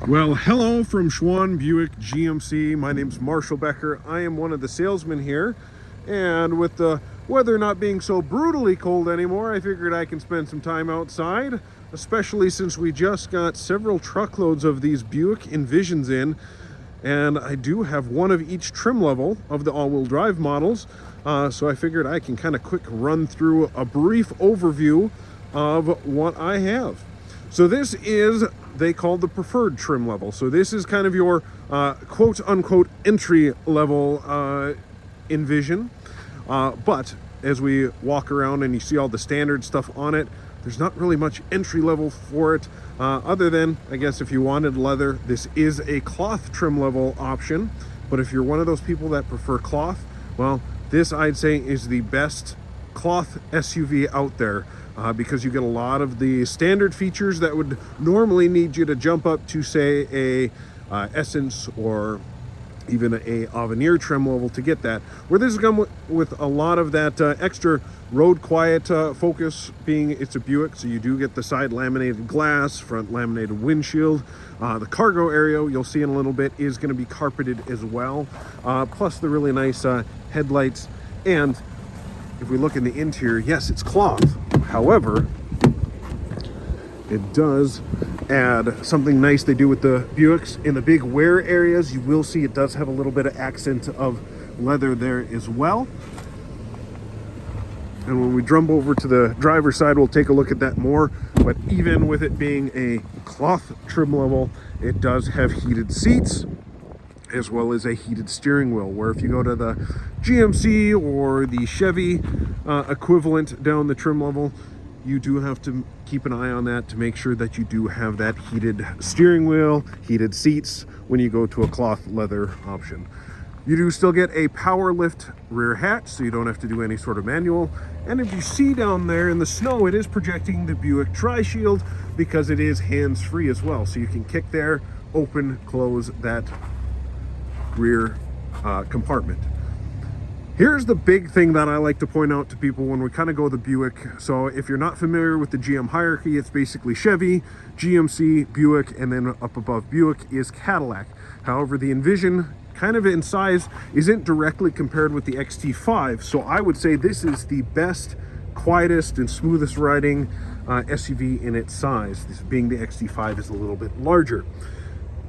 Well, hello from Schwan Buick GMC. My name's Marshall Becker. I am one of the salesmen here. And with the weather not being so brutally cold anymore, I figured I can spend some time outside, especially since we just got several truckloads of these Buick Envisions in. And I do have one of each trim level of the all-wheel drive models. So I figured I can kind of quick run through a brief overview of what I have. So this is, they call the preferred trim level. So this is kind of your quote unquote entry level Envision. But as we walk around and you see all the standard stuff on it, there's not really much entry level for it, other than, I guess, if you wanted leather, this is a cloth trim level option. But if you're one of those people that prefer cloth, well, this I'd say is the best cloth SUV out there. Because you get a lot of the standard features that would normally need you to jump up to, say, a Essence or even a Avenir trim level to get that. Where this is come with a lot of that extra road quiet focus, being it's a Buick, so you do get the side laminated glass, front laminated windshield. The cargo area, you'll see in a little bit, is going to be carpeted as well. Plus the really nice headlights. And if we look in the interior, yes, it's cloth. However, it does add something nice they do with the Buicks. In the big wear areas, you will see it does have a little bit of accent of leather there as well. And when we jump over to the driver's side, we'll take a look at that more. But even with it being a cloth trim level, it does have heated seats, as well as a heated steering wheel, where if you go to the GMC or the Chevy equivalent down the trim level, you do have to keep an eye on that to make sure that you do have that heated steering wheel, heated seats when you go to a cloth leather option. You do still get a power lift rear hatch, so you don't have to do any sort of manual. And if you see down there in the snow, it is projecting the Buick Tri-Shield because it is hands-free as well. So you can kick there, open, close that rear compartment. Here's the big thing that I like to point out to people when we kind of go the Buick. So if you're not familiar with the GM hierarchy, it's basically Chevy, GMC, Buick, and then up above Buick is Cadillac. However, the Envision, kind of in size, isn't directly compared with the XT5. So I would say this is the best, quietest, and smoothest riding SUV in its size. This being the XT5 is a little bit larger.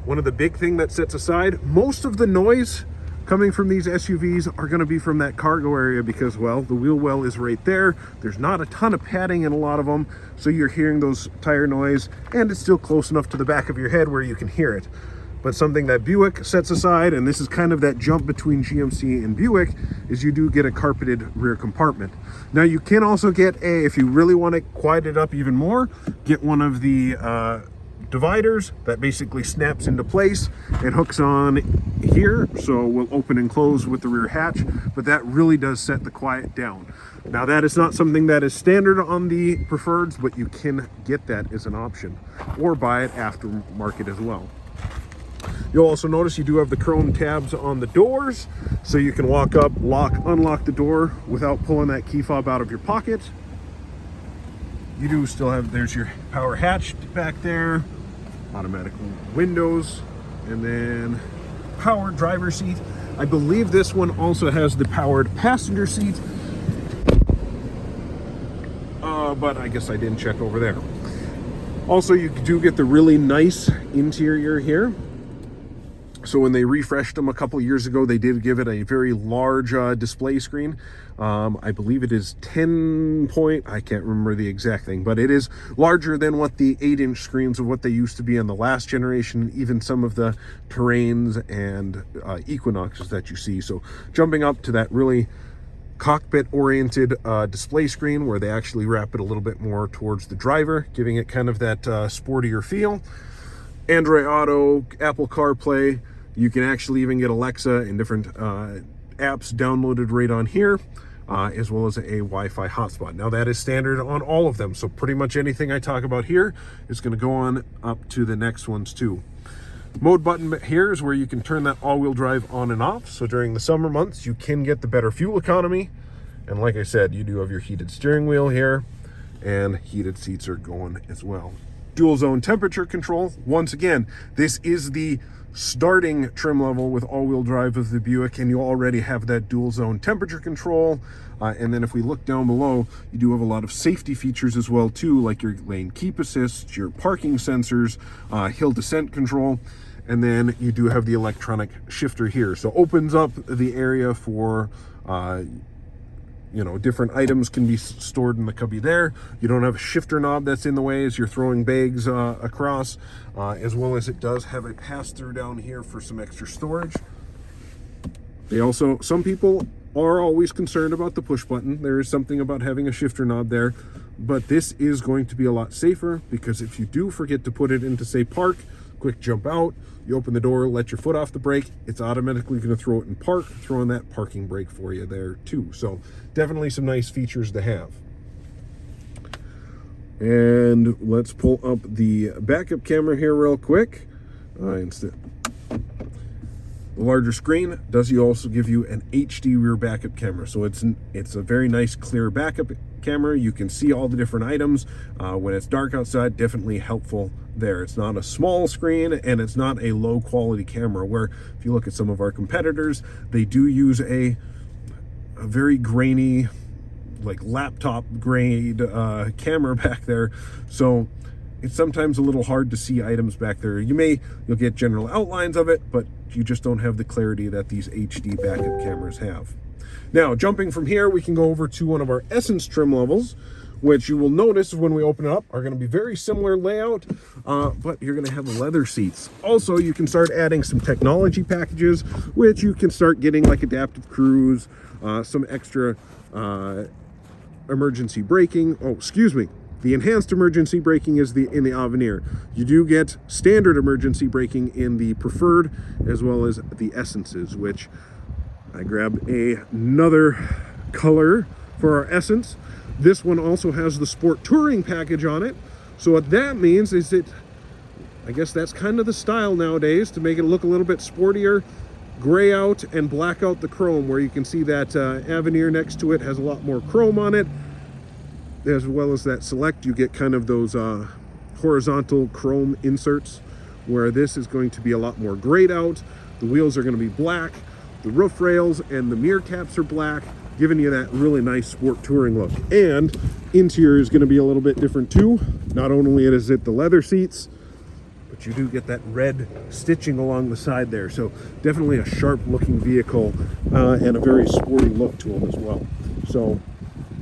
One of the big thing that sets aside, most of the noise coming from these SUVs are going to be from that cargo area because, well, the wheel well is right there. There's not a ton of padding in a lot of them, so you're hearing those tire noise, and it's still close enough to the back of your head where you can hear it. But something that Buick sets aside, and this is kind of that jump between GMC and Buick, is you do get a carpeted rear compartment. Now you can also get if you really want to quiet it up even more, get one of the dividers that basically snaps into place and hooks on here, so we'll open and close with the rear hatch, but that really does set the quiet down. Now that is not something that is standard on the preferreds, but you can get that as an option or buy it aftermarket as well. You'll also notice you do have the chrome tabs on the doors, so you can walk up, lock, unlock the door without pulling that key fob out of your pocket. You do still have, there's your power hatch back there, automatic windows, and then power driver seat. I believe this one also has the powered passenger seat, but I guess I didn't check over there. Also, you do get the really nice interior here. So when they refreshed them a couple years ago, they did give it a very large display screen. I believe it is 10 point, I can't remember the exact thing, but it is larger than what the 8-inch screens of what they used to be in the last generation, even some of the Terrains and Equinoxes that you see. So jumping up to that really cockpit-oriented display screen where they actually wrap it a little bit more towards the driver, giving it kind of that sportier feel. Android Auto, Apple CarPlay. You can actually even get Alexa and different apps downloaded right on here, as well as a Wi-Fi hotspot. Now that is standard on all of them, so pretty much anything I talk about here is going to go on up to the next ones too. Mode button here is where you can turn that all-wheel drive on and off. So during the summer months, you can get the better fuel economy. And like I said, you do have your heated steering wheel here, and heated seats are going as well. dual zone temperature control. Once again, this is the starting trim level with all-wheel drive of the Buick, and you already have that dual zone temperature control. And then if we look down below, you do have a lot of safety features as well too, like your lane keep assist, your parking sensors, hill descent control, and then you do have the electronic shifter here. So opens up the area for different items can be stored in the cubby there. You don't have a shifter knob that's in the way as you're throwing bags across, as well as it does have a pass-through down here for some extra storage. Some people are always concerned about the push button. There is something about having a shifter knob there, but this is going to be a lot safer, because if you do forget to put it into, say, park, quick jump out, you open the door, let your foot off the brake, it's automatically going to throw it in park, throwing that parking brake for you there too. So definitely some nice features to have. And let's pull up the backup camera here real quick. The larger screen does also give you an HD rear backup camera, so it's a very nice clear backup camera. You can see all the different items when it's dark outside. Definitely helpful there. It's not a small screen, and it's not a low quality camera, where if you look at some of our competitors, they do use a very grainy, like laptop grade camera back there. So it's sometimes a little hard to see items back there. You'll get general outlines of it, but you just don't have the clarity that these HD backup cameras have. Now, jumping from here, we can go over to one of our Essence trim levels, which you will notice when we open it up are going to be very similar layout, but you're going to have leather seats. Also, you can start adding some technology packages, which you can start getting like adaptive cruise, some extra emergency braking. The enhanced emergency braking is in the Avenir. You do get standard emergency braking in the Preferred, as well as the Essences, which I grabbed another color for our Essence. This one also has the Sport Touring package on it. So what that means is I guess that's kind of the style nowadays, to make it look a little bit sportier. Gray out and black out the chrome, where you can see that Avenir next to it has a lot more chrome on it. As well as that Select, you get kind of those horizontal chrome inserts, where this is going to be a lot more grayed out. The wheels are going to be black. The roof rails and the mirror caps are black, giving you that really nice Sport Touring look. And interior is going to be a little bit different too. Not only is it the leather seats, but you do get that red stitching along the side there. So definitely a sharp looking vehicle and a very sporty look to them as well. So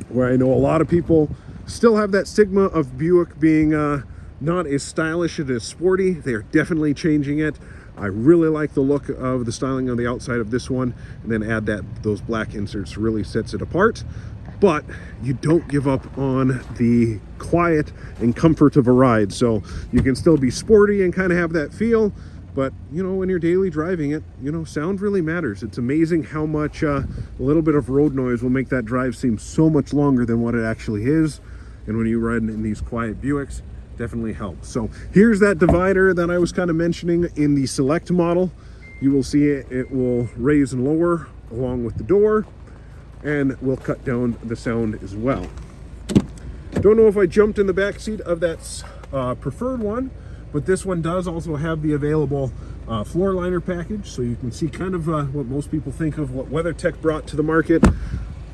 where I know a lot of people still have that stigma of Buick being not as stylish and as sporty, they are definitely changing it. I really like the look of the styling on the outside of this one, and then add those black inserts really sets it apart. But you don't give up on the quiet and comfort of a ride, so you can still be sporty and kind of have that feel. But when you're daily driving it, sound really matters. It's amazing how much a little bit of road noise will make that drive seem so much longer than what it actually is. And when you ride in these quiet Buicks, definitely helps. So here's that divider that I was kind of mentioning in the Select model. You will see it will raise and lower along with the door, and will cut down the sound as well. Don't know if I jumped in the back seat of that Preferred one, but this one does also have the available floor liner package, so you can see kind of what most people think of what WeatherTech brought to the market.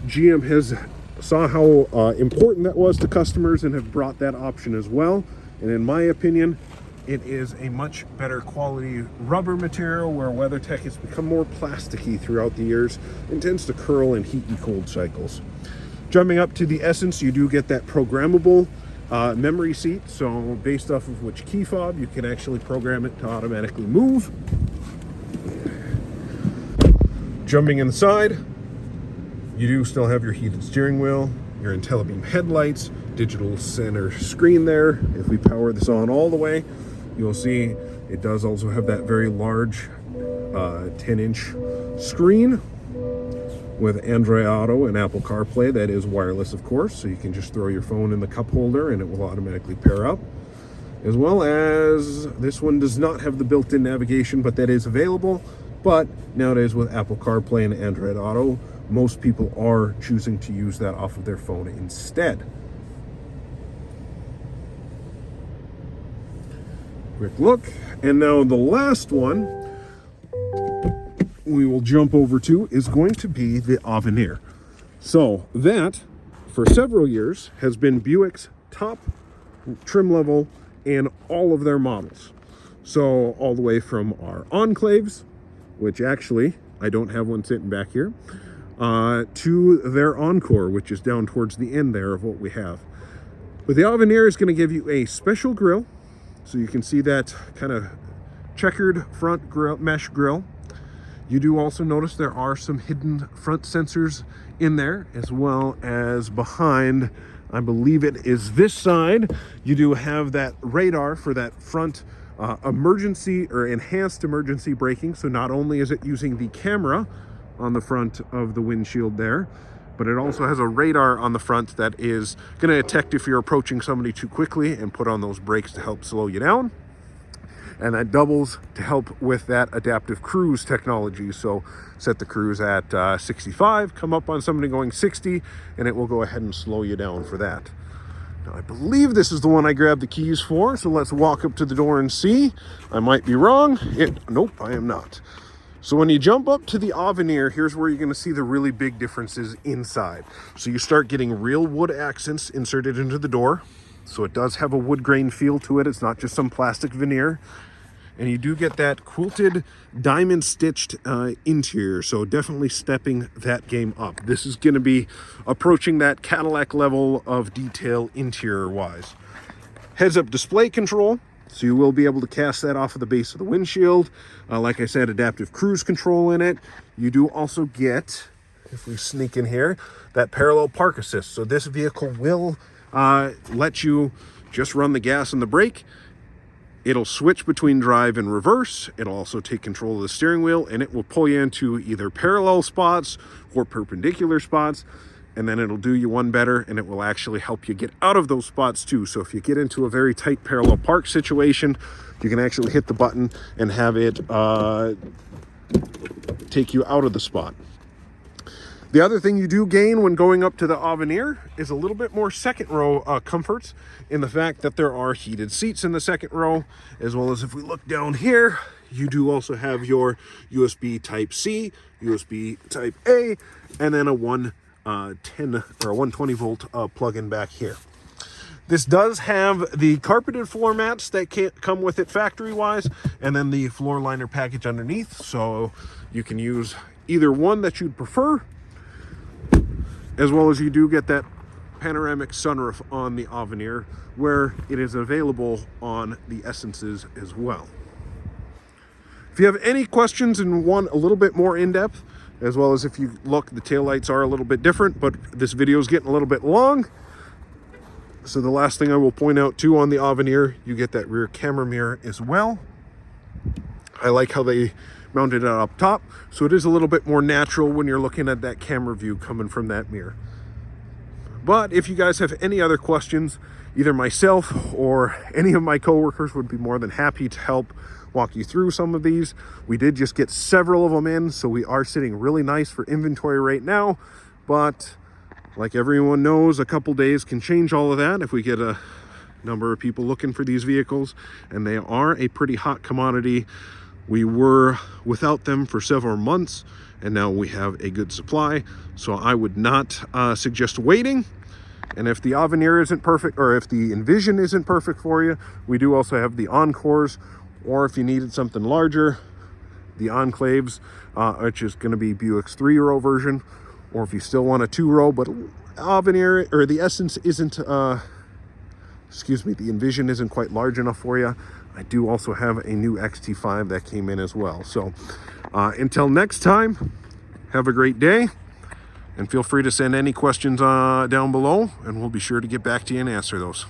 GM saw how important that was to customers and have brought that option as well. And in my opinion, it is a much better quality rubber material, where WeatherTech has become more plasticky throughout the years and tends to curl in heat and cold cycles. Jumping up to the Essence, you do get that programmable memory seat. So based off of which key fob, you can actually program it to automatically move. Jumping inside, you do still have your heated steering wheel, your IntelliBeam headlights, digital center screen there. If we power this on all the way, you'll see it does also have that very large 10-inch screen with Android Auto and Apple CarPlay. That is wireless, of course, so you can just throw your phone in the cup holder and it will automatically pair up. As well as this one does not have the built-in navigation, but that is available. But nowadays with Apple CarPlay and Android Auto, most people are choosing to use that off of their phone instead. Quick look. And now the last one we will jump over to is going to be the Avenir. So that, for several years, has been Buick's top trim level in all of their models. So all the way from our Enclaves, which actually, I don't have one sitting back here, to their Encore, which is down towards the end there of what we have. But the Avenir is going to give you a special grille. So you can see that kind of checkered front grille, mesh grille. You do also notice there are some hidden front sensors in there, as well as behind, I believe it is this side, you do have that radar for that front emergency or enhanced emergency braking. So not only is it using the camera on the front of the windshield there, but it also has a radar on the front that is going to detect if you're approaching somebody too quickly and put on those brakes to help slow you down. And that doubles to help with that adaptive cruise technology. So set the cruise at 65, come up on somebody going 60, and it will go ahead and slow you down for that. Now, I believe this is the one I grabbed the keys for, so let's walk up to the door and see. I might be wrong. Nope, I am not. So when you jump up to the Avenir, here's where you're going to see the really big differences inside. So you start getting real wood accents inserted into the door. So it does have a wood grain feel to it. It's not just some plastic veneer. And you do get that quilted diamond stitched interior. So definitely stepping that game up. This is going to be approaching that Cadillac level of detail interior wise. Heads up display control. So you will be able to cast that off of the base of the windshield. Like I said, adaptive cruise control in it. You do also get, if we sneak in here, that parallel park assist. So this vehicle will let you just run the gas and the brake. It'll switch between drive and reverse. It'll also take control of the steering wheel, and it will pull you into either parallel spots or perpendicular spots. And then it'll do you one better, and it will actually help you get out of those spots too. So if you get into a very tight parallel park situation, you can actually hit the button and have it take you out of the spot. The other thing you do gain when going up to the Avenir is a little bit more second row comforts, in the fact that there are heated seats in the second row, as well as if we look down here, you do also have your USB Type-C, USB Type-A, and then a 110 or a 120 volt plug-in back here. This does have the carpeted floor mats that come with it factory-wise, and then the floor liner package underneath, so you can use either one that you'd prefer, as well as you do get that panoramic sunroof on the Avenir, where it is available on the Essences as well. If you have any questions and want a little bit more in-depth, as well as if you look, the taillights are a little bit different, but this video is getting a little bit long. So the last thing I will point out too on the Avenir, you get that rear camera mirror as well. I like how they mounted it up top, so it is a little bit more natural when you're looking at that camera view coming from that mirror. But if you guys have any other questions, either myself or any of my coworkers would be more than happy to help walk you through some of these. We did just get several of them in, so we are sitting really nice for inventory right now. But like everyone knows, a couple days can change all of that if we get a number of people looking for these vehicles, and they are a pretty hot commodity. We were without them for several months, and now we have a good supply. So I would not suggest waiting. And if the Avenir isn't perfect, or if the Envision isn't perfect for you, we do also have the Encores, or if you needed something larger, the Enclaves, which is going to be Buick's 3-row version, or if you still want a 2-row, but Avenir or the Essence isn't, the Envision isn't quite large enough for you, I do also have a new XT5 that came in as well. So until next time, have a great day, and feel free to send any questions down below, and we'll be sure to get back to you and answer those.